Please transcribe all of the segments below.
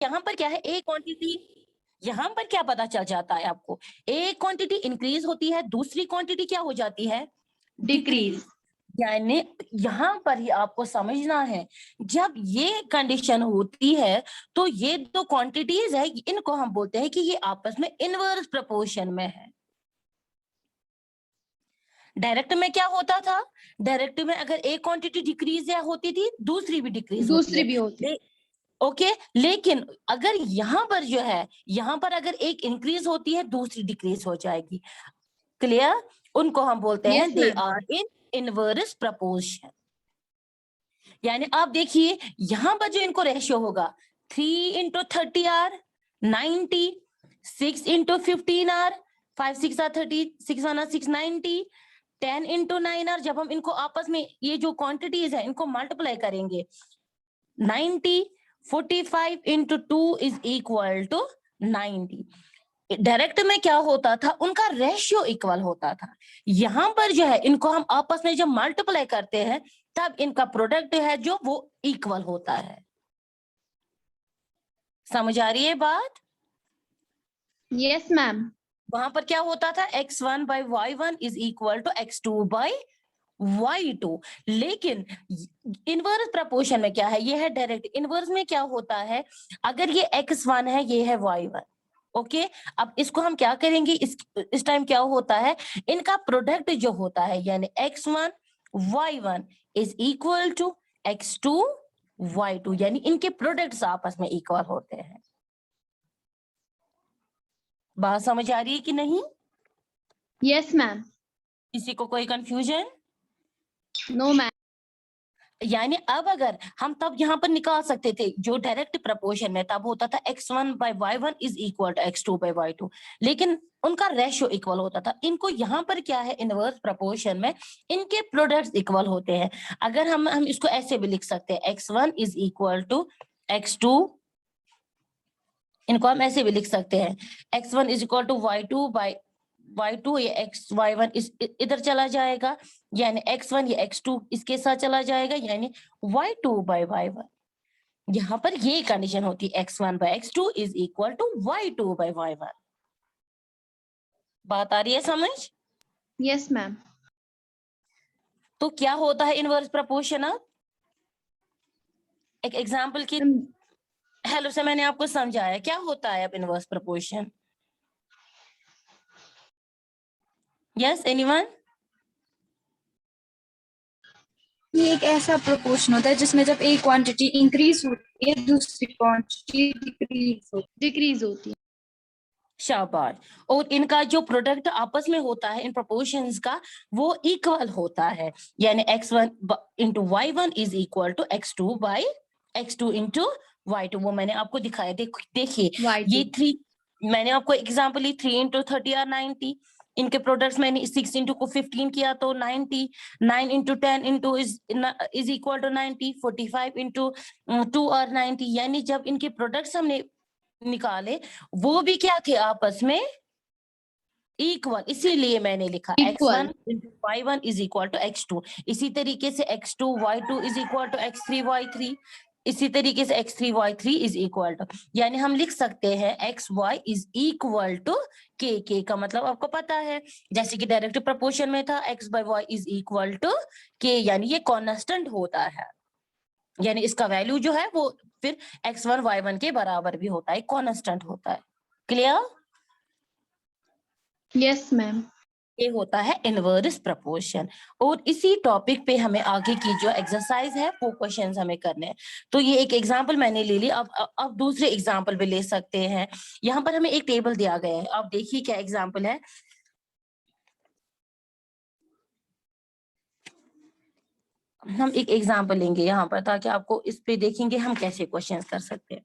यहाँ पर क्या है, एक क्वांटिटी, यहाँ पर क्या पता चल जाता है आपको, एक क्वांटिटी इंक्रीज होती है, दूसरी क्वांटिटी क्या हो जाती है, डिक्रीज। यानी यहाँ पर ही आपको समझना है, जब ये कंडीशन होती है तो ये दो क्वांटिटीज है, इनको हम बोलते हैं कि ये आपस में इनवर्स प्रोपोर्शन में है। डायरेक्ट में क्या होता था, डायरेक्ट में अगर एक क्वांटिटी डिक्रीज या होती थी, दूसरी भी डिक्रीज दूसरी भी होती। ओके, लेकिन अगर यहाँ पर जो है, यहाँ पर अगर एक इंक्रीज होती है, दूसरी डिक्रीज हो जाएगी। क्लियर? उनको हम बोलते हैं they are in inverse proportion. यानी आप देखिए यहाँ पर जो इनको रेशियो होगा, 3 into 30 are 90, 6 into 15 are 5 6 are 30, 6 1 are 6 90, 10 into 9 are, जब हम इनको आपस में ये जो क्वांटिटीज है इनको मल्टीप्लाई करेंगे, 90, 45 into 2 is equal to 90। Direct में क्या होता था, उनका रेशियो इक्वल होता था। यहाँ पर जो है इनको हम आपस में जब मल्टीप्लाई करते हैं तब इनका प्रोडक्ट है जो वो इक्वल होता है। समझ आ रही है बात? Yes ma'am. वहां पर क्या होता था, x1 by y1 is equal to x2 by y2। लेकिन इनवर्स प्रोपोर्शन में क्या है, ये है डायरेक्ट। इनवर्स में क्या होता है, अगर ये x1 है, ये है y1, ओके। अब इसको हम क्या करेंगे, इस टाइम क्या होता है, इनका प्रोडक्ट जो होता है यानी x1 y1 is equal to x2 y2, यानी इनके प्रोडक्ट्स आपस में इक्वल होते हैं। बात समझ आ रही है कि नहीं? Yes ma'am. किसी को कोई कंफ्यूजन? No ma'am. यानी अब अगर हम तब यहाँ पर निकाल सकते थे जो डायरेक्ट प्रपोर्शन में, तब होता था x1 by y1 is equal to x2 by y2, लेकिन उनका रेशियो इक्वल होता था। इनको यहाँ पर क्या है, इनवर्स प्रपोर्शन में इनके प्रोडक्ट्स इक्वल होते हैं। अगर हम इसको ऐसे भी लिख सकते हैं, x1 is equal to x2, इनको हम ऐसे भी लिख सकते हैं, x1 is equal to y2 by y2, ये y1 इधर चला जाएगा, यानी x1 ये x2 इसके साथ चला जाएगा, यानी y2 by y1। यहाँ पर ये कंडीशन होती है, x1 by x2 is equal to y2 by y1। बात आ रही है समझ? Yes ma'am. तो क्या होता है इनवर्स प्रोपोर्शन? अब एक एग्जांपल की हेल्प से मैंने आपको समझाया क्या होता है अब इनवर्स प्रोपोर्शन। Yes anyone? ये एक ऐसा प्रोपोर्शन होता है जिसमें जब एक क्वांटिटी इंक्रीज होती है, दूसरी क्वांटिटी डिक्रीज होती है। शाबाश। और इनका जो प्रोडक्ट आपस में होता है इन प्रोपोर्शंस का, वो इक्वल होता है, यानी x1 into y1 is equal to x2 by x2 into y2। वो मैंने आपको दिखाया, देखिए ये 3, मैंने आपको एग्जांपल ली, 3 इंटू 30 आर 90, इनके प्रोडक्ट्स मैंने 6 इंटू को 15 किया तो 90, 9 into 10 into is equal to 90, 45 into 2 are 90। यानी जब इनके प्रोडक्ट्स हमने निकाले वो भी क्या थे, आपस में इक्वल, इसीलिए मैंने लिखा x1 into y1 is equal to x2। इसी तरीके से x2 y2 is equal to x3 y3, इसी तरीके से x3 y3 is equal to, यानी हम लिख सकते हैं xy is equal to k का मतलब आपको पता है, जैसे कि डायरेक्ट प्रोपोर्शन में था x by y is equal to k, यानी ये कांस्टेंट होता है, यानी इसका वैल्यू जो है वो फिर x1 y1 के बराबर भी होता है, कांस्टेंट होता है। क्लियर? Yes ma'am. ये होता है इनवर्स प्रोपोर्शन। और इसी टॉपिक पे हमें आगे की जो एक्सरसाइज है वो क्वेश्चंस हमें करने हैं। तो ये एक एग्जांपल मैंने ले ली, अब दूसरे एग्जांपल भी ले सकते हैं। यहाँ पर हमें एक टेबल दिया गया है, आप देखिए क्या एग्जांपल है। हम एक एग्जांपल लेंगे यहाँ पर ताकि आपको इस पे देखेंगे हम कैसे क्वेश्चन कर सकते हैं।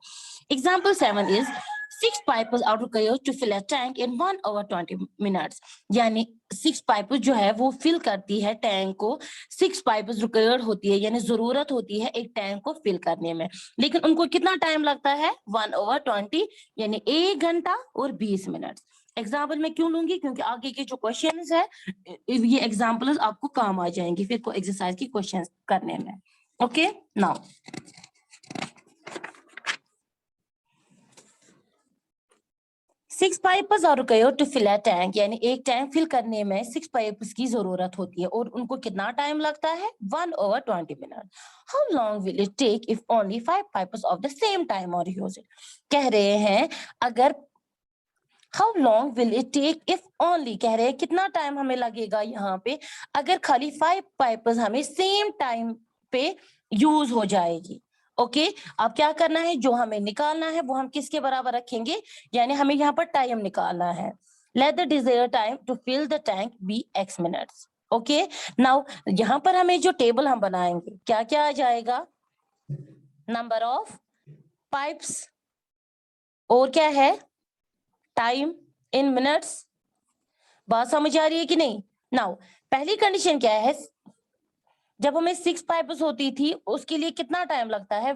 Example 7 is 6 pipes are required to fill a tank in 1 hour 20 minutes। यानी 6 पाइप जो है वो फिल करती है टैंक को, 6 पाइप रिक्वायर्ड होती है, यानी जरूरत होती है एक टैंक को फिल करने में, लेकिन उनको कितना टाइम लगता है, 1 hour 20, यानी 1 घंटा और 20 मिनट। एग्जाम्पल में क्यों लूंगी, क्योंकि आगे के जो क्वेश्चंस है ये एग्जाम्पल्स आपको काम आ जाएंगे फिर को एक्सरसाइज की क्वेश्चंस करने में। Okay now 6 pipes are required to fill a tank, यानी एक टैंक फिल करने में 6 पाइप्स की जरूरत होती है और उनको कितना टाइम लगता है 1/20 minute. How long will it take if only 5 pipes of the same time are used. कह रहे हैं अगर how long will it take if only, कह रहे हैं कितना टाइम हमें लगेगा यहाँ पे अगर खाली 5 पाइप्स हमें सेम टाइम पे यूज हो जाएगी. ओके अब क्या करना है, जो हमें निकालना है वो हम किसके बराबर रखेंगे, यानी हमें यहाँ पर टाइम निकालना है. Let the desired time to fill the tank be x minutes. Okay now यहाँ पर हमें जो टेबल हम बनाएंगे क्या क्या आ जाएगा, नंबर ऑफ पाइप्स और क्या है टाइम इन मिनट्स. बात समझ आ रही है कि नहीं. नाउ पहली कंडीशन क्या है, जब हमें 6 पाइप्स होती थी उसके लिए कितना टाइम लगता है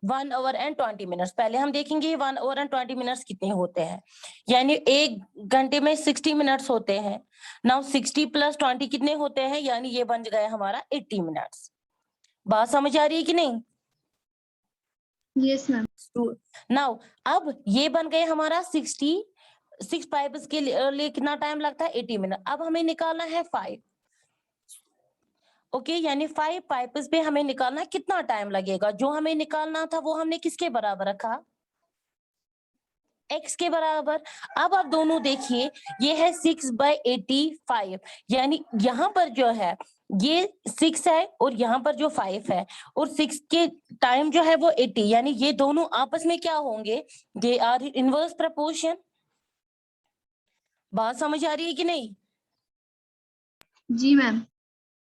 1 hour and 20 minutes. पहले हम देखेंगे 1 hour and 20 minutes कितने होते हैं, यानी एक घंटे में 60 मिनट्स होते हैं. नाउ 60 + 20 कितने होते हैं, यानी ये बन गया हमारा 80 मिनट्स. बात समझ आ रही है कि नहीं. Yes, ma'am. नाउ अब ये बन गए हमारा 6 पाइप्स के लिए कितना टाइम लगता है 80 मिनट. अब हमें निकालना है 5. ओके यानी 5 पाइप्स पे हमें निकालना है कितना टाइम लगेगा, जो हमें निकालना था वो हमने किसके बराबर रखा, x के बराबर. अब आप दोनों देखिए ये है 6/85, यानी यहाँ पर जो है ये 6 है और यहाँ पर जो 5 है और 6 के टाइम जो है वो 80, यानी ये दोनों आपस में क्या होंगे, दे आर इनवर्स प्रपोर्शन. बात समझ आ रही है कि नहीं. जी मैम.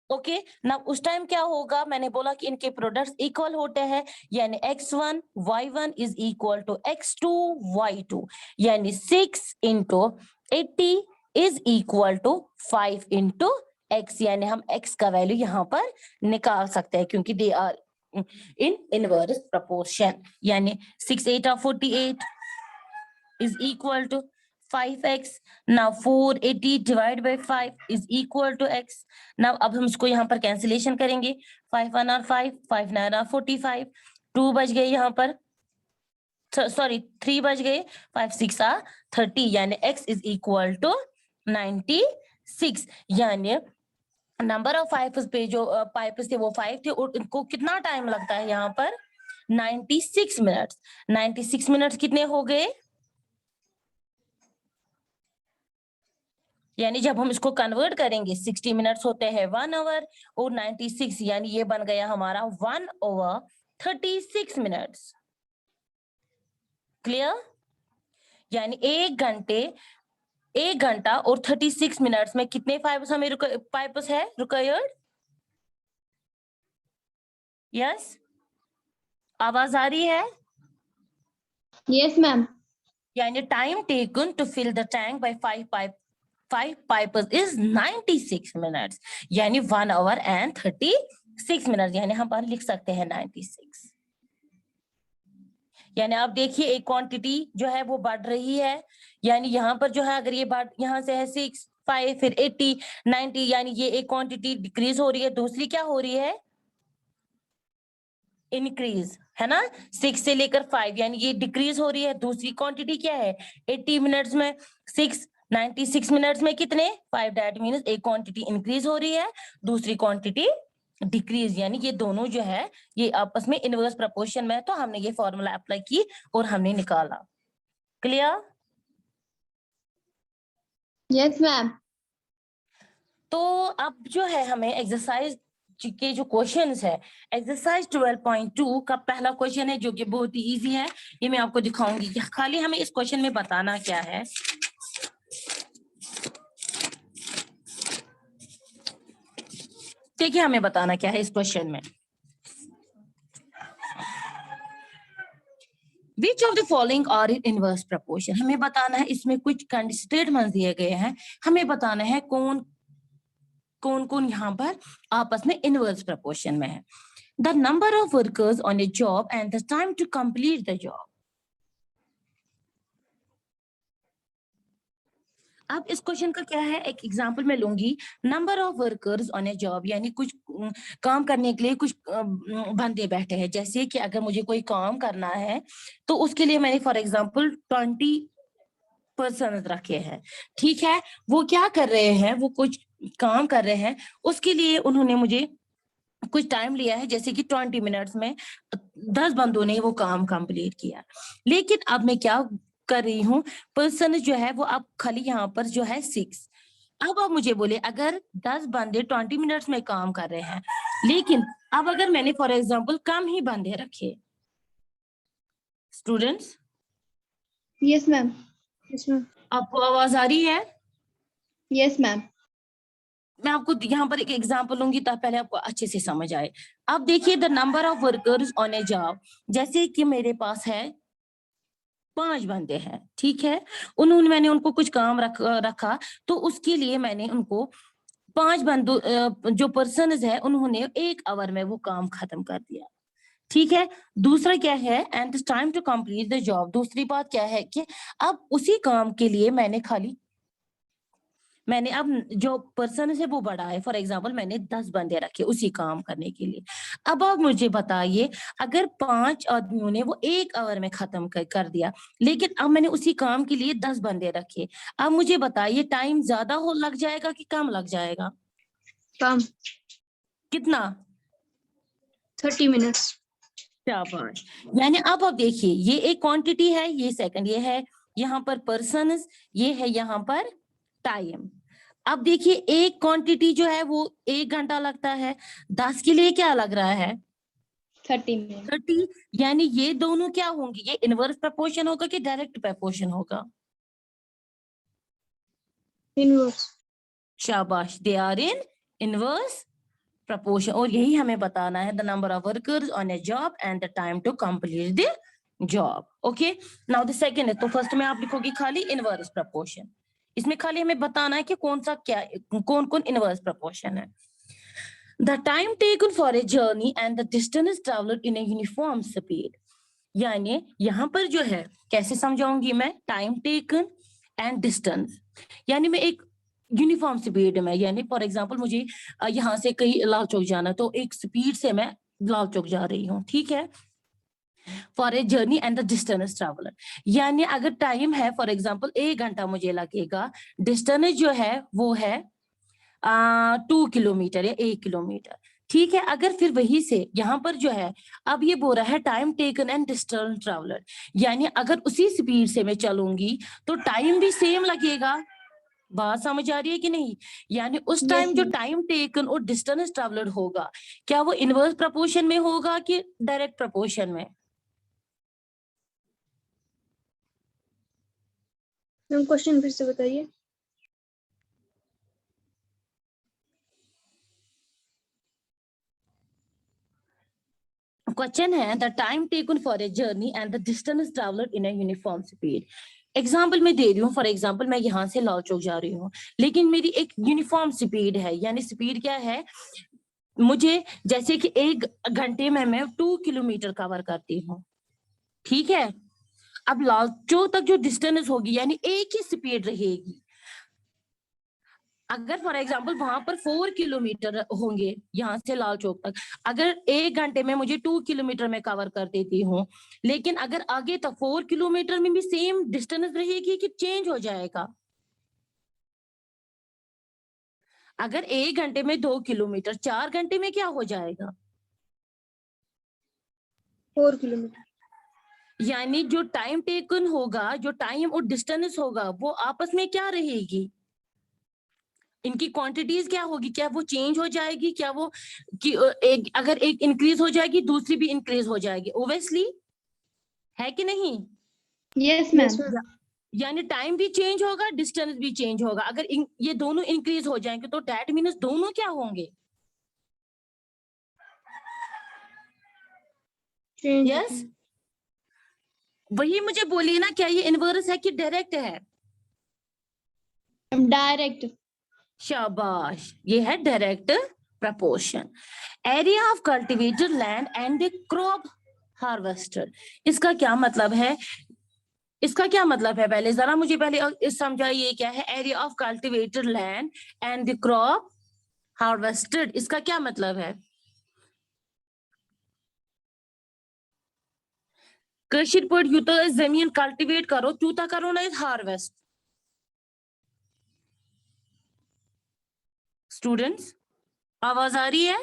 ओके ना उस टाइम क्या होगा, मैंने बोला कि इनके प्रोडक्ट्स इक्वल होते हैं, यानी x1 y1 is equal to x2 y2, यानी 6 × 80 इज इक्वल टू 5 × x, यानी हम x का वैल्यू यहाँ पर निकाल सकते हैं क्योंकि they are in inverse proportion. यानी 6 8 48 is equal to 5x. now 480 divided by 5 is equal to x. now अब हम इसको यहाँ पर कैंसिलेशन करेंगे, 5 1 are 5, 5 9 are 45, 2 बच गए यहाँ पर, सॉरी 3 बच गए, 5 6 are 30, यानी x is equal to 96. यानी नंबर ऑफ पाइप्स पे जो पाइप्स थे वो 5 थे और इनको कितना टाइम लगता है यहाँ पर 96 मिनट्स. 96 मिनट्स कितने हो गए, यानी जब हम इसको कन्वर्ट करेंगे 60 मिनट्स होते हैं 1 आवर और 96 यानी ये बन गया हमारा 1/36 मिनट्स. क्लियर. यानी एक घंटा और 36 मिनट्स में कितने पाइप्स हमें पाइप्स है रिक्वायर्ड. यस आवाज आ रही है. Yes, ma'am. यानी time taken to fill the tank by 5 pipes is 96 minutes, यानी 1 hour and 36 minutes, यानी हम पर लिख सकते हैं 96. यानी आप देखिए एक क्वांटिटी जो है वो बढ़ रही है, यानी यहाँ पर जो है अगर ये बढ़ यहाँ से है 6 5 फिर 80 90, यानी ये एक क्वांटिटी डिक्रीज हो रही है, दूसरी क्या हो रही है इंक्रीज, है ना. 6 से लेकर 5 यानी ये डिक्रीज हो रही है, दूसरी क्वांटिटी क्या है 80 मिनट्स में 6 96 मिनट्स में कितने 5, दैट मींस एक क्वांटिटी इंक्रीज हो रही है, दूसरी क्वांटिटी डिक्रीज, यानी ये दोनों जो है ये आपस में इनवर्स प्रोपोर्शन में है. तो हमने ये फॉर्मूला अप्लाई की और हमने निकाला. क्लियर. Yes, ma'am. तो अब जो है हमें एक्सरसाइज के जो क्वेश्चंस है, एक्सरसाइज 12.2 का पहला क्वेश्चन है जो कि बहुत ही इजी है, ये मैं आपको दिखाऊंगी कि खाली हमें इस क्वेश्चन में बताना क्या है. देखिए हमें बताना क्या है इस क्वेश्चन में. Which of the following are in inverse proportion, हमें बताना है, इसमें कुछ स्टेटमेंट्स दिए गए हैं, हमें बताना है कौन कौन यहाँ पर आपस में इनवर्स प्रपोर्शन में है. The number of workers on a job and the time to complete the job. अब इस क्वेश्चन का क्या है, एक एग्जांपल मैं लूंगी, number of workers on a job, यानी कुछ काम करने के लिए कुछ बंदे बैठे हैं। जैसे कि अगर मुझे कोई काम करना है तो उसके लिए मैंने फॉर एग्जांपल 20 पर्सन रखे हैं, ठीक है। वो क्या कर रहे हैं, वो कुछ काम कर रहे हैं, उसके लिए उन्होंने मुझे कुछ टाइम लिया है, जैसे कि 20 मिनट्स में 10 बंदों ने वो काम कंप्लीट किया। लेकिन अब मैं क्या कर रही हूँ, पर्सन जो है वो अब खाली यहाँ पर जो है 6। अब आप मुझे बोले अगर 10 बंदे 20 मिनट्स में काम कर रहे हैं, लेकिन अब अगर मैंने फॉर एग्जांपल कम ही बंदे रखे, students yes ma'am. Yes ma'am. आपको आवाज आ रही है? Yes ma'am. मैं आपको यहाँ पर एक एग्जांपल लूंगी ताकि पहले आपको अच्छे से समझ आए। अब देखिए, the number of workers on a job, जैसे कि मेरे पास है 5 बंदे हैं, ठीक है। मैंने उनको कुछ काम रखा, तो उसके लिए मैंने उनको 5 बंदों जो पर्सन है उन्होंने 1 आवर में वो काम खत्म कर दिया, ठीक है। दूसरा क्या है, and time to complete the job, दूसरी बात क्या है कि अब उसी काम के लिए मैंने अब जो पर्सन है वो बड़ा है, फॉर एग्जांपल मैंने 10 बंदे रखे उसी काम करने के लिए। अब आप मुझे बताइए, अगर 5 आदमियों ने वो 1 आवर में खत्म कर दिया, लेकिन अब मैंने उसी काम के लिए 10 बंदे रखे, अब मुझे बताइए टाइम ज्यादा हो लग जाएगा कि कम लग जाएगा? कम। कितना? 30 मिनट्स। शाबाश। यानी अब आप देखिए, ये एक क्वांटिटी है, ये सेकंड, ये है यहाँ पर पर्सन, ये है यहाँ पर टाइम। अब देखिए, एक क्वांटिटी जो है वो 1 घंटा लगता है, 10 के लिए क्या लग रहा है? 30 मिनट। 30। यानी ये दोनों क्या होंगे, ये इनवर्स प्रपोर्शन होगा कि डायरेक्ट प्रपोर्शन होगा? इनवर्स। शाबाश, they are in inverse proportion. और यही हमें बताना है, the number of workers on a job and the time to complete the job. Okay, now the second है, तो फर्स्ट में आप लिखोगे खाली इनवर्स प्रपोर्शन। इसमें खाली हमें बताना है कि कौन कौन इनवर्स प्रपोर्शन है। The time taken for a journey and the distance travelled in a uniform speed. यानी यहाँ पर जो है, कैसे समझाऊंगी मैं, टाइम टेकन एंड डिस्टेंस, यानी मैं एक यूनिफॉर्म स्पीड में, यानी फॉर एग्जांपल मुझे यहाँ से कहीं लाल चौक जाना, तो एक स्पीड से मैं लाल चौक जा रही हूँ, ठीक है। For a journey and the distance traveller, यानी अगर टाइम है फॉर एग्जांपल 1 घंटा मुझे लगेगा, डिस्टेंस जो है वो है 2 किलोमीटर या 1 किलोमीटर, ठीक है। अगर फिर वही से यहाँ पर जो है, अब ये बोल रहा है time taken and distance traveller, यानी अगर उसी स्पीड से मैं चलूंगी तो टाइम भी सेम लगेगा। बात समझ आ रही है कि नहीं? यानी उस टाइम जो टाइम टेकन और डिस्टेंस ट्रेवलर होगा, क्या वो इनवर्स प्रपोर्शन में होगा कि डायरेक्ट प्रपोर्शन में? मैम क्वेश्चन फिर से बताइए। क्वेश्चन है, the time taken for a journey and the distance travelled in a uniform speed. Example मैं दे रही हूँ, फॉर एग्जाम्पल मैं यहाँ से लाल चौक जा रही हूँ, लेकिन मेरी एक यूनिफॉर्म स्पीड है, यानी स्पीड क्या है, मुझे जैसे कि 1 घंटे में मैं 2 किलोमीटर कवर करती हूँ, ठीक है। अब लाल चौक तक जो डिस्टेंस होगी, यानी एक ही स्पीड रहेगी। अगर फॉर एग्जाम्पल वहां पर 4 किलोमीटर होंगे यहाँ से लाल चौक तक, अगर 1 घंटे में मुझे 2 किलोमीटर में कवर कर देती हूँ, लेकिन अगर आगे तक 4 किलोमीटर में भी सेम डिस्टेंस रहेगी कि चेंज हो जाएगा? अगर 1 घंटे में 2 किलोमीटर, 4 घंटे में क्या हो जाएगा? 4 किलोमीटर। यानी जो टाइम टेकन होगा, जो टाइम और डिस्टेंस होगा, वो आपस में क्या रहेगी, इनकी क्वांटिटीज क्या होगी, क्या वो चेंज हो जाएगी, क्या वो अगर एक इंक्रीज हो जाएगी दूसरी भी इंक्रीज हो जाएगी, ओब्वियसली, है कि नहीं? Yes ma'am. यानी टाइम भी चेंज होगा, डिस्टेंस भी चेंज होगा। अगर ये दोनों इंक्रीज हो जाएंगे तो दैट मीन्स दोनों क्या होंगे? यस, वही मुझे बोलिए ना, क्या ये इनवर्स है कि डायरेक्ट है? डायरेक्ट। शाबाश, ये है direct proportion. Area of cultivated land and crop harvester, इसका क्या मतलब है? इसका क्या मतलब है? पहले जरा मुझे पहले समझाइए क्या है area of cultivated land and the crop harvested, इसका क्या मतलब है? कशीर पर यूता जमीन कल्टिवेट करो तूता करो ना हार्वेस्ट। स्टूडेंट्स आवाज आ रही है?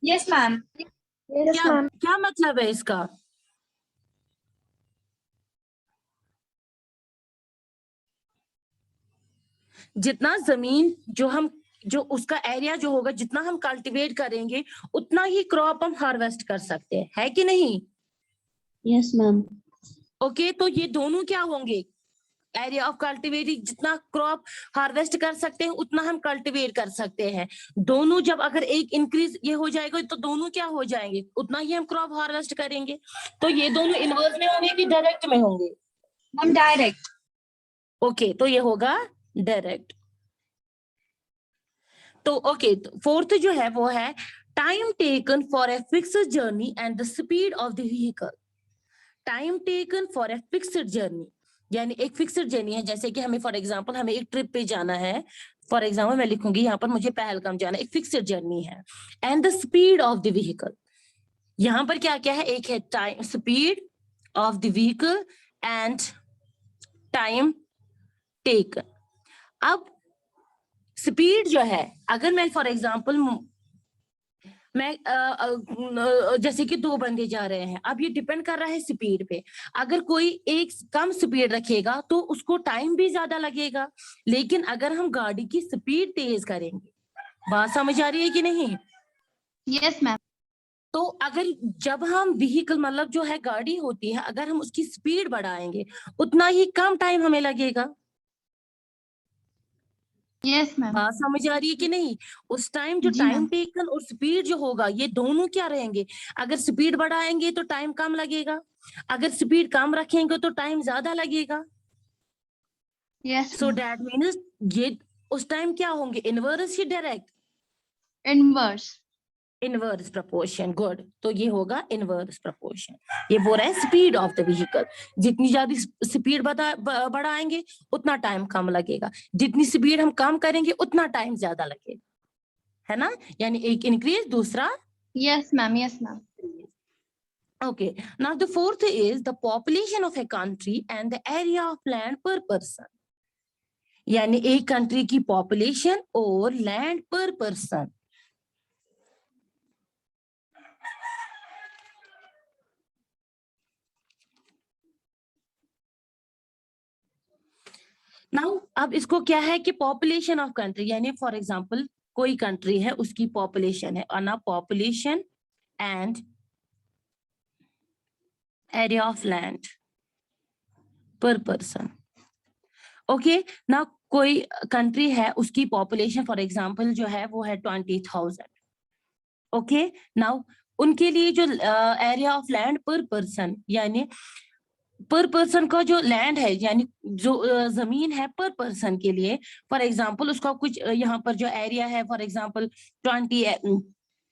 Yes ma'am. यस क्या मैम। क्या मतलब है इसका? जितना जमीन जो उसका एरिया जो होगा जितना हम कल्टीवेट करेंगे उतना ही क्रॉप हम हार्वेस्ट कर सकते हैं, है कि नहीं? Yes ma'am. ओके, तो ये दोनों क्या होंगे? एरिया ऑफ कल्टीवेटिंग, जितना क्रॉप हार्वेस्ट कर सकते हैं उतना हम कल्टीवेट कर सकते हैं। दोनों जब अगर एक इंक्रीज ये हो जाएगा तो दोनों क्या हो जाएंगे, उतना ही हम क्रॉप हार्वेस्ट करेंगे। तो ये दोनों इनवर्स में होंगे कि डायरेक्ट में होंगे? Ma'am direct. ओके, तो ये होगा डायरेक्ट। तो ओके, फोर्थ जो है वो है time taken for a fixed journey and the speed of the vehicle. Time taken for a fixed journey, यानी एक फिक्स्ड जर्नी है, जैसे कि हमें फॉर एग्जांपल हमें एक ट्रिप पे जाना है, फॉर एग्जांपल मैं लिखूंगी यहाँ पर मुझे पहलगाम जाना है, एक फिक्स्ड जर्नी है। And the speed of the vehicle, यहाँ पर क्या क्या है, एक है time speed of the vehicle and time taken. अब स्पीड जो है, अगर मैं फॉर एग्जांपल जैसे कि दो बंदे जा रहे हैं, अब ये डिपेंड कर रहा है स्पीड पे। अगर कोई एक कम स्पीड रखेगा तो उसको टाइम भी ज्यादा लगेगा, लेकिन अगर हम गाड़ी की स्पीड तेज करेंगे, बात समझ आ रही है कि नहीं? Yes ma'am. तो अगर जब हम व्हीकल मतलब जो है गाड़ी होती है, अगर हम उसकी स्पीड बढ़ाएंगे उतना ही कम टाइम हमें लगेगा। Yes ma'am. बात समझ आ रही है कि नहीं? उस टाइम जो जी टाइम मैम। टेकन और स्पीड जो होगा ये दोनों क्या रहेंगे? अगर स्पीड बढ़ाएंगे तो टाइम कम लगेगा, अगर स्पीड कम रखेंगे तो टाइम ज्यादा लगेगा। यस सो दैट मीन्स ये उस टाइम क्या होंगे, इनवर्स या direct? Inverse. Inverse proportion, good. तो ये होगा इनवर्स प्रपोर्शन। ये बोल रहा है स्पीड ऑफ द व्हीकल, जितनी ज्यादा स्पीड बढ़ाएंगे उतना टाइम कम लगेगा, जितनी स्पीड हम कम करेंगे उतना टाइम ज्यादा लगेगा, है ना? यानी एक इंक्रीज दूसरा। Yes ma'am. Yes ma'am. Okay, now the fourth is the population of a country and the area of land per person, यानी एक कंट्री की पॉपुलेशन और लैंड पर पर्सन। नाउ अब इसको क्या है कि पॉपुलेशन ऑफ कंट्री, यानी फॉर एग्जांपल कोई कंट्री है उसकी पॉपुलेशन है, और ना population and area of land पर पर्सन। ओके, ना कोई कंट्री है उसकी पॉपुलेशन फॉर एग्जांपल जो है वो है 20,000। ओके, नाउ उनके लिए जो एरिया ऑफ लैंड पर पर्सन, यानी पर पर्सन का जो लैंड है, यानी जो जमीन है पर पर्सन के लिए, फॉर एग्जांपल उसका कुछ यहाँ पर जो एरिया है फॉर एग्जांपल 20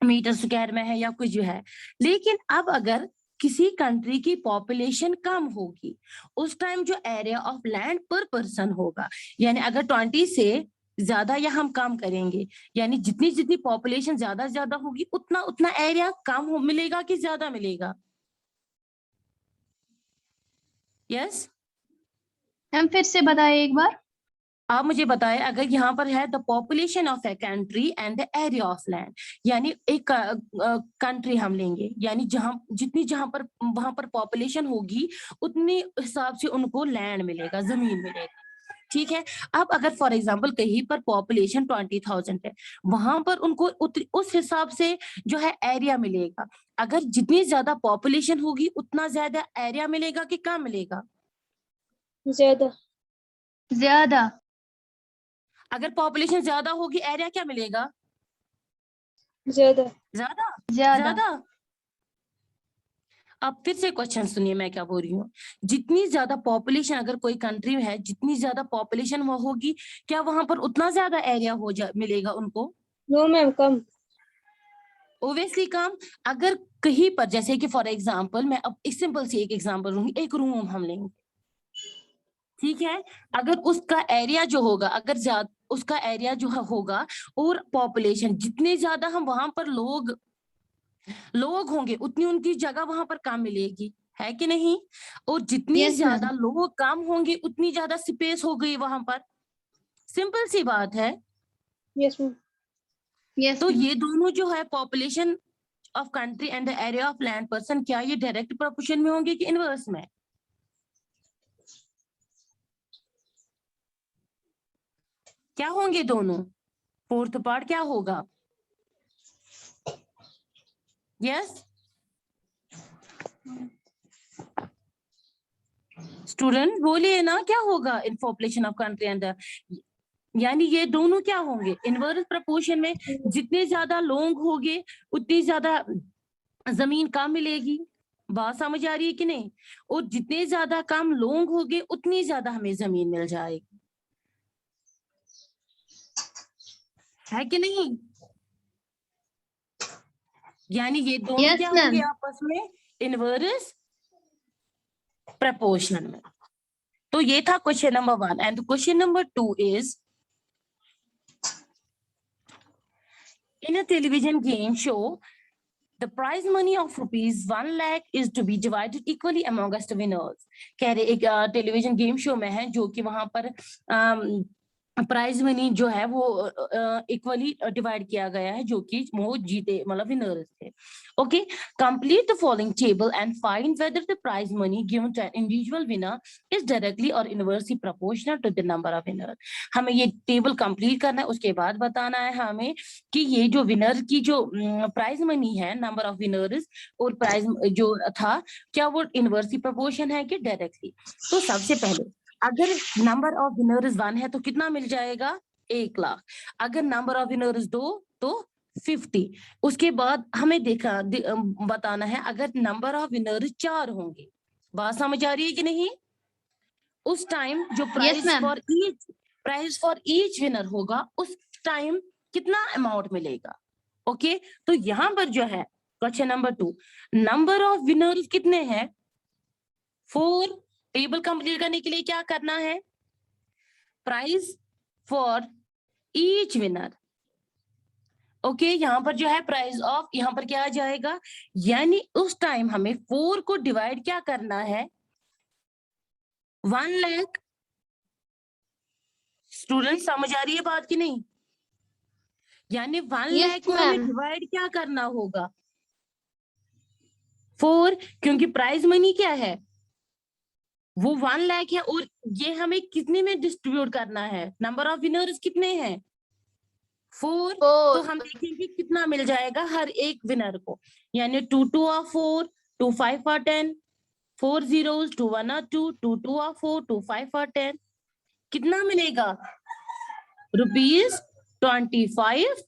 मीटर स्क्वायर में है या कुछ जो है। लेकिन अब अगर किसी कंट्री की पॉपुलेशन कम होगी उस टाइम जो एरिया ऑफ लैंड पर पर्सन होगा, यानी अगर 20 से ज्यादा या हम कम करेंगे, यानी जितनी जितनी पॉपुलेशन ज्यादा होगी उतना उतना एरिया कम मिलेगा कि ज्यादा मिलेगा? यस? मैम फिर से बताइए एक बार। आप मुझे बताएं, अगर यहाँ पर है the population of a country and the area of land, यानी एक कंट्री हम लेंगे, यानी जहां पर वहां पर पॉपुलेशन होगी उतनी हिसाब से उनको लैंड मिलेगा, जमीन मिलेगा, ठीक है? अब अगर फॉर एग्जांपल कहीं पर पॉपुलेशन 20,000 है, वहां पर उनको उस हिसाब से जो है एरिया मिलेगा। अगर जितनी ज्यादा पॉपुलेशन होगी उतना ज्यादा एरिया मिलेगा कि कम मिलेगा? ज्यादा। ज्यादा। अगर पॉपुलेशन ज्यादा होगी एरिया क्या मिलेगा? ज्यादा। ज्यादा। ज्यादा। ज्यादा। अब फिर से क्वेश्चन सुनिए मैं क्या बोल रही हूँ। जितनी ज्यादा पॉपुलेशन अगर कोई कंट्री में है, जितनी ज्यादा पॉपुलेशन वो होगी, क्या वहां पर उतना ज्यादा एरिया मिलेगा उनको? नो मैम, कम। ओब्वियसली कम। अगर कहीं पर जैसे कि फॉर एग्जांपल मैं अब एक सिंपल सी एक एग्जांपल लूंगी, एक रूम हम लेंगे, ठीक है, अगर उसका एरिया जो होगा, अगर ज्यादा उसका एरिया जो होगा और पॉपुलेशन, जितने ज्यादा हम वहां पर लोग होंगे उतनी उनकी जगह वहां पर कम मिलेगी, है कि नहीं? और जितनी Yes, ज्यादा ma'am. लोग कम होंगे उतनी ज्यादा स्पेस हो गई वहां पर। सिंपल सी बात है। Yes, ma'am. Yes, तो ma'am. ये दोनों जो है population of country and the area of land person, क्या ये डायरेक्ट प्रोपोर्शन में होंगे कि इनवर्स में? क्या होंगे दोनों? फोर्थ पार्ट क्या होगा? यस स्टूडेंट बोलिए ना, क्या होगा in population of country and, यानी ये दोनों क्या होंगे इनवर्स प्रोपोर्शन में। जितने ज्यादा लोग होंगे उतनी ज्यादा जमीन कम मिलेगी, बात समझ आ रही है कि नहीं? और जितने ज्यादा कम लोग होंगे उतनी ज्यादा हमें जमीन मिल जाएगी, है कि नहीं? यानी ये दोनों Yes, क्या ma'am. होंगे आपस में इनवर्स प्रपोर्शन में। तो ये था question number 1 and question number 2 is, in a television game show, the prize money of rupees 1 lakh is to be divided equally amongst the winners. कह रहे एक टेलीविजन गेम शो में है जो कि वहां पर प्राइज मनी जो है वो इक्वली डिवाइड किया गया है, जो कि वो जीते मतलब विनर्स थे। Okay, complete the following table and find whether the prize money given to an individual winner is directly और inversely proportional to the number of winner. हमें ये टेबल कंप्लीट करना है, उसके बाद बताना है हमें कि ये जो विनर की जो प्राइज मनी है, नंबर ऑफ विनर्स और प्राइज जो था, क्या वो इनवर्सली प्रोपोर्शन है कि डायरेक्टली। तो सबसे पहले अगर नंबर ऑफ विनर्स 1 है तो कितना मिल जाएगा? 1 लाख। अगर नंबर ऑफ विनर्स 2 तो 50। उसके बाद हमें बताना है अगर नंबर ऑफ विनर्स 4 होंगे, बात समझ आ रही है कि नहीं? उस टाइम जो Yes, ma'am. Price for each winner होगा उस टाइम कितना अमाउंट मिलेगा। ओके, तो यहां पर जो है question number 2, number of winners कितने हैं? 4। टेबल कंप्लीट करने के लिए क्या करना है? Price for each winner. Okay, यहाँ पर जो है प्राइस ऑफ, यहाँ पर क्या आ जाएगा, यानी उस टाइम हमें 4 को डिवाइड क्या करना है? 1 लाख। स्टूडेंट समझ आ रही है बात की नहीं? यानी 1 Yes, लाख को हमें ma'am. डिवाइड क्या करना होगा? 4, क्योंकि प्राइज मनी क्या है, वो 1 लाख है और ये हमें कितने में डिस्ट्रीब्यूट करना है? नंबर ऑफ विनर्स कितने हैं? 4। तो हम देखेंगे कितना मिल जाएगा हर एक विनर को, यानी 2 2 और 4, 2 5 और 10, 4 zeros, 2 1 और 2, 2 2 और 4, 2 5 और 10, कितना मिलेगा? रुपीज 25।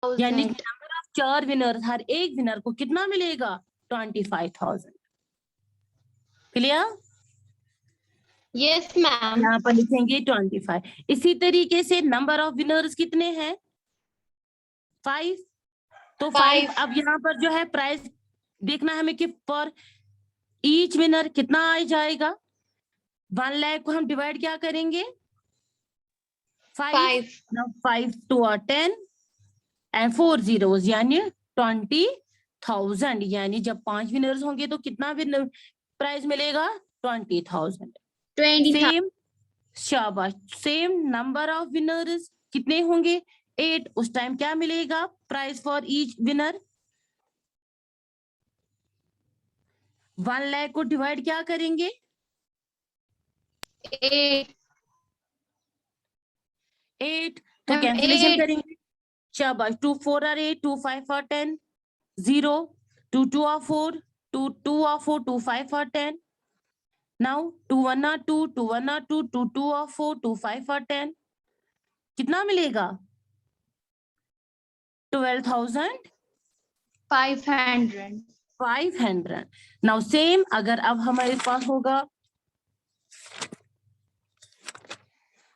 यानी नंबर ऑफ 4 विनर्स, हर एक विनर को कितना मिलेगा? 25,000। क्लियर? Yes, ma'am. यहाँ पर लिखेंगे 25। इसी तरीके से नंबर ऑफ विनर्स कितने हैं? 5। तो 5। अब यहाँ पर जो है प्राइस देखना है हमें कि पर ईच विनर कितना आ जाएगा। 1 लाख को हम डिवाइड क्या करेंगे? 5। 5 2 और 10 एंड 4 zeros, यानी 20,000। यानी जब 5 विनर्स होंगे तो कितना विनर प्राइस मिलेगा? 20,000। 20,000. सेम, शाबाश, सेम नंबर ऑफ विनर्स कितने होंगे? 8। उस टाइम क्या मिलेगा price for each winner? 1 lakh को डिवाइड क्या करेंगे? 8। तो Ma'am, कैंसिलेशन 8. करेंगे, शाबाश। 2 4 और 8, 2 5 और 10, 0, 2 2 और 4, 2 2 और 4, 2 5 और 10, नाउ 2 1 और 2, 2 1 और 2, 2 2 और 4, 2 5 और 10, कितना मिलेगा? 12,500। नाउ सेम अगर अब हमारे पास होगा,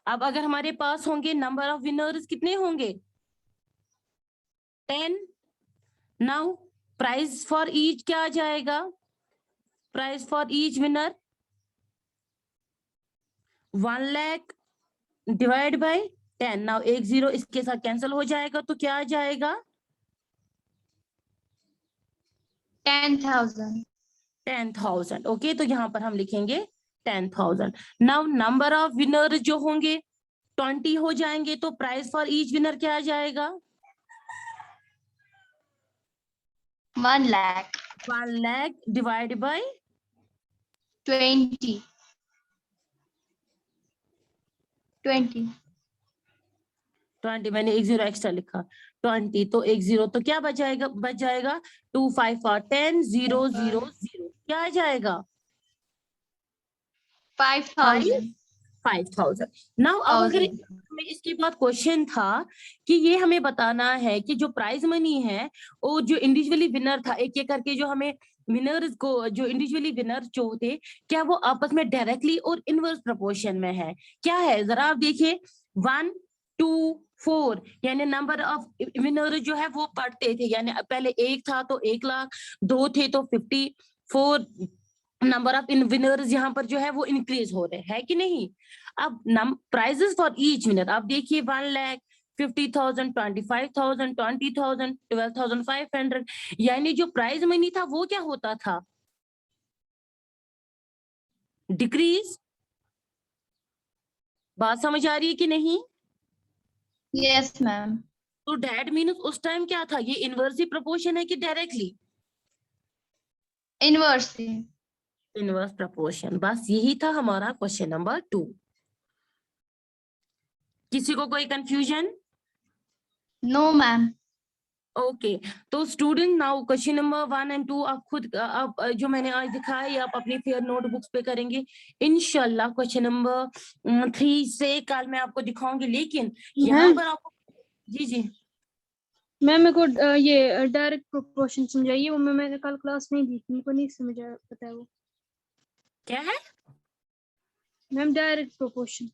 अब अगर हमारे पास होंगे नंबर ऑफ विनर्स कितने होंगे? 10। नाउ प्राइस फॉर ईच क्या आ जाएगा? Price for each winner 1 lakh divide by 10। Now 1 0 इसके साथ कैंसिल हो जाएगा तो क्या आ जाएगा? 10,000. 10,000। ओके, तो यहाँ पर हम लिखेंगे 10,000। नाउ नंबर ऑफ विनर जो होंगे 20 हो जाएंगे, तो प्राइस फॉर ईच विनर क्या आ जाएगा? 1 lakh. 1 lakh divide by 20. 20. 20। मैंने 1 0 एक्स्ट्रा लिखा, 20 तो 1 0 तो क्या बच जाएगा 2 5 4 10 0 0 0। क्या आ जाएगा? 5,000. 5,000। नाउ अब अगर हमें इसके बाद क्वेश्चन था कि ये हमें बताना है कि जो प्राइज मनी है वो जो इंडिविजुअली विनर था, एक एक करके जो हमें विनर्स को, जो इंडिविजुअली विनर जो थे, क्या वो आपस में डायरेक्टली और इनवर्स प्रोपोर्शन में है? क्या है जरा आप देखिए, 1 2 4 यानी नंबर ऑफ विनर जो है वो बढ़ते थे, यानी पहले 1 था तो 1 लाख, 2 थे तो 54 नंबर ऑफ इन विनर्स यहाँ पर जो है वो इंक्रीज हो रहे हैं कि नहीं? अब प्राइजेस फॉर ईच विनर आप देखिए, 1 लाख, 50,000, 25,000, 20,000, 12,500, यानी जो प्राइज मनी था वो क्या होता था? डिक्रीज। बात समझ आ रही है कि नहीं? Yes, ma'am. तो डेट मीन्स उस टाइम क्या था, ये इनवर्सली प्रोपोर्शन है कि डायरेक्टली? Inversely. Inverse proportion. बस यही था हमारा क्वेश्चन नंबर 2। किसी को कोई कंफ्यूजन? No, ma'am. ओके, तो student now question number 1 and 2 आप खुद आप जो मैंने आज दिखाया ये आप अपनी फेयर नोटबुक्स पे करेंगे इंशाल्लाह। क्वेश्चन नंबर 3 से कल मैं आपको दिखाऊंगी, लेकिन यहाँ पर आपको जी जी मैम मेरे को ये डायरेक्ट प्रोपोर्शन समझाइए, वो मैंने कल क्लास नहीं दी थी, मेरे को नहीं समझा पता है वो। क्या है? Ma'am direct proportion.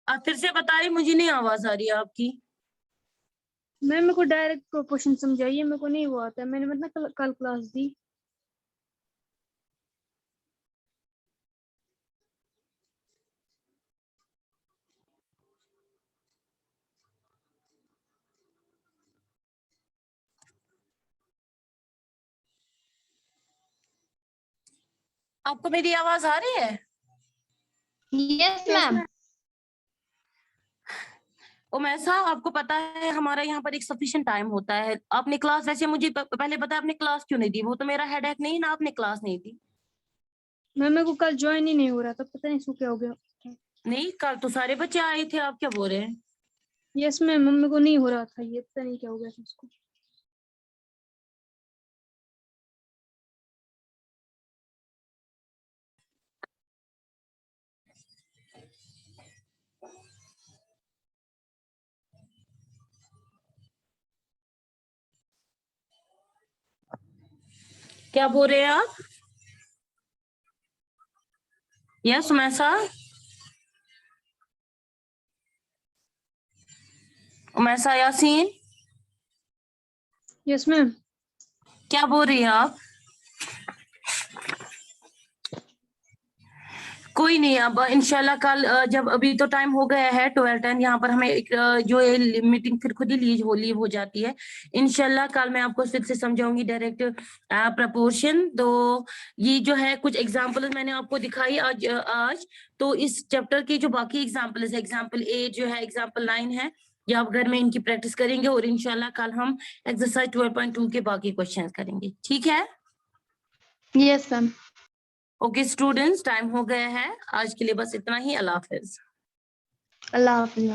आप फिर से बता रही, मुझे नहीं आवाज आ रही है आपकी। मैम मेरे को डायरेक्ट प्रोपोर्शन समझाइए, मेरे को नहीं वो आता है, मैंने मतलब कल क्लास दी। आपको मेरी आवाज आ रही है? Yes, ma'am. उमैसा, आपको पता है हमारा यहाँ पर एक सफिशिएंट टाइम होता है। आपने क्लास, वैसे मुझे पहले बता, आपने क्लास क्यों नहीं दी? वो तो मेरा हेडेक नहीं ना, आपने क्लास नहीं दी। मैम मेरे को कल ज्वाइन ही नहीं हो रहा था, पता नहीं इसको क्या हो गया। नहीं, कल तो सारे बच्चे आए थे, आप क्या बोल रहे हैं? यस मैम, मम्मी को नहीं हो रहा था ये, पता नहीं क्या हो गया था इसको। क्या बोल रहे हैं आप? Yes Umaisa, Umaisa Yasin, yes ma'am. क्या बोल रही हैं आप? कोई नहीं, अब इंशाल्लाह कल जब अभी तो टाइम हो गया है 12:10, यहाँ पर हमें एक जो है मीटिंग फिर खुद ही लीव हो जाती है। इंशाल्लाह कल मैं आपको फिर से समझाऊंगी डायरेक्ट प्रपोर्शन। तो ये जो है कुछ एग्जांपल मैंने आपको दिखाई आज। तो इस चैप्टर की जो बाकी एग्जांपल है, एग्जांपल 8 जो है, एग्जांपल 9 है, या आप घर में इनकी प्रैक्टिस करेंगे और इंशाल्लाह कल हम एक्सरसाइज 12.2 के बाकी क्वेश्चन करेंगे। ठीक है? Yes, ma'am. Okay students, time हो गया है आज के लिए, बस इतना ही। अल्लाह हाफिज। Allah Hafiz.